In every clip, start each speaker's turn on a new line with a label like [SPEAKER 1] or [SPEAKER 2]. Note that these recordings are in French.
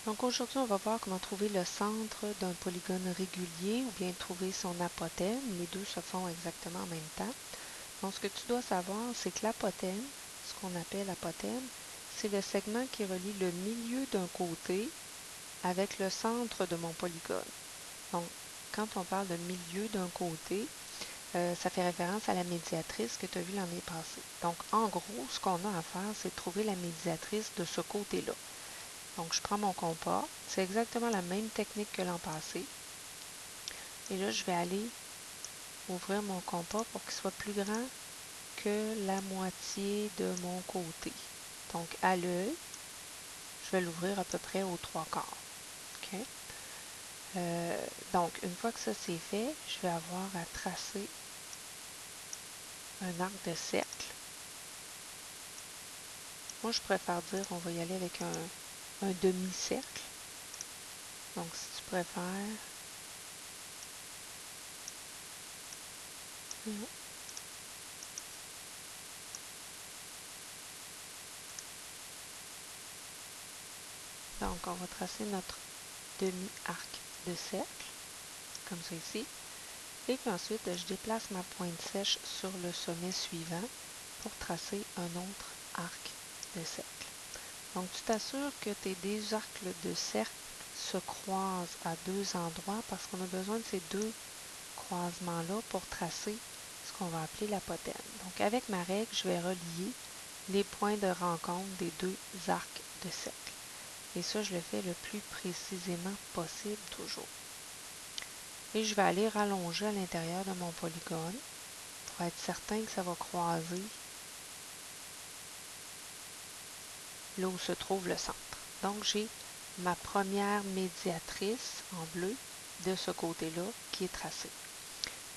[SPEAKER 1] Donc aujourd'hui, on va voir comment trouver le centre d'un polygone régulier ou bien trouver son apothème. Les deux se font exactement en même temps. Donc ce que tu dois savoir, c'est que l'apothème, ce qu'on appelle apothème, c'est le segment qui relie le milieu d'un côté avec le centre de mon polygone. Donc quand on parle de milieu d'un côté, ça fait référence à la médiatrice que tu as vue l'année passée. Donc en gros, ce qu'on a à faire, c'est de trouver la médiatrice de ce côté-là. Donc, je prends mon compas. C'est exactement la même technique que l'an passé. Et là, je vais aller ouvrir mon compas pour qu'il soit plus grand que la moitié de mon côté. Donc, à l'œil, je vais l'ouvrir à peu près aux 3/4. OK? Donc, une fois que ça c'est fait, je vais avoir à tracer un arc de cercle. Moi, je préfère dire on va y aller avec un demi-cercle. Donc, si tu préfères, donc on va tracer notre demi-arc de cercle, comme ça ici. Et puis ensuite, je déplace ma pointe sèche sur le sommet suivant pour tracer un autre arc de cercle. Donc, tu t'assures que tes deux arcs de cercle se croisent à deux endroits parce qu'on a besoin de ces deux croisements-là pour tracer ce qu'on va appeler l'apothème. Donc, avec ma règle, je vais relier les points de rencontre des deux arcs de cercle. Et ça, je le fais le plus précisément possible toujours. Et je vais aller rallonger à l'intérieur de mon polygone pour être certain que ça va croiser là où se trouve le centre. Donc, j'ai ma première médiatrice en bleu de ce côté-là qui est tracée.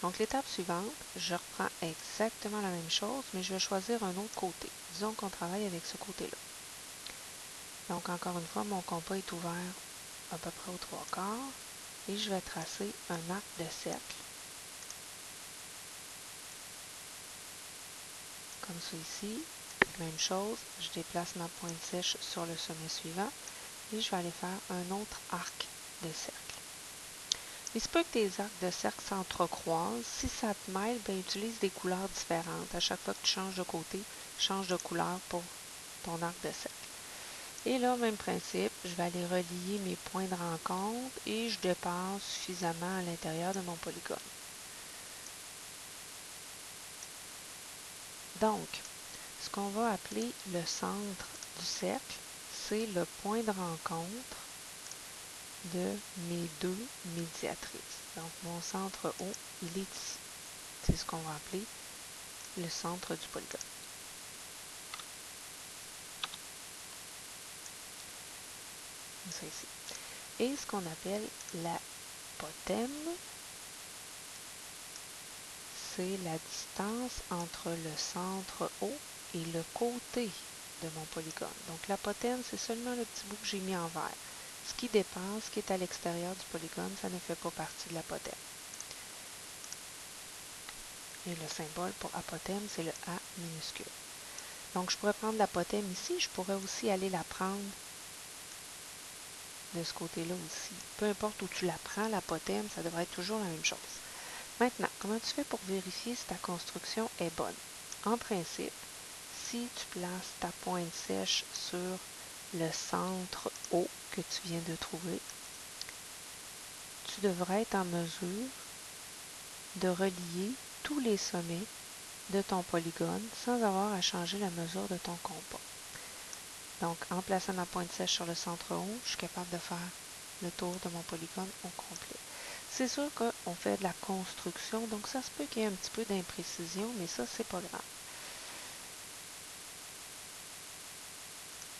[SPEAKER 1] Donc, l'étape suivante, je reprends exactement la même chose, mais je vais choisir un autre côté. Disons qu'on travaille avec ce côté-là. Donc, encore une fois, mon compas est ouvert à peu près aux 3/4 et je vais tracer un arc de cercle. Comme ça ici. Même chose, je déplace ma pointe sèche sur le sommet suivant et je vais aller faire un autre arc de cercle. Il se peut que tes arcs de cercle s'entrecroisent. Si ça te mêle, ben, utilise des couleurs différentes. À chaque fois que tu changes de côté, change de couleur pour ton arc de cercle. Et là, même principe, je vais aller relier mes points de rencontre et je dépasse suffisamment à l'intérieur de mon polygone. Donc, ce qu'on va appeler le centre du cercle, c'est le point de rencontre de mes deux médiatrices. Donc, mon centre O, il est ici. C'est ce qu'on va appeler le centre du polygone. Comme ça ici. Et ce qu'on appelle l'apothème, c'est la distance entre le centre O et le côté de mon polygone. Donc, l'apothème, c'est seulement le petit bout que j'ai mis en vert. Ce qui dépasse, ce qui est à l'extérieur du polygone, ça ne fait pas partie de l'apothème. Et le symbole pour apothème, c'est le A minuscule. Donc, je pourrais prendre l'apothème ici. Je pourrais aussi aller la prendre de ce côté-là aussi. Peu importe où tu la prends, l'apothème, ça devrait être toujours la même chose. Maintenant, comment tu fais pour vérifier si ta construction est bonne? En principe, si tu places ta pointe sèche sur le centre O que tu viens de trouver, tu devrais être en mesure de relier tous les sommets de ton polygone sans avoir à changer la mesure de ton compas. Donc, en plaçant ma pointe sèche sur le centre haut, je suis capable de faire le tour de mon polygone au complet. C'est sûr qu'on fait de la construction, donc ça se peut qu'il y ait un petit peu d'imprécision, mais ça, c'est pas grave.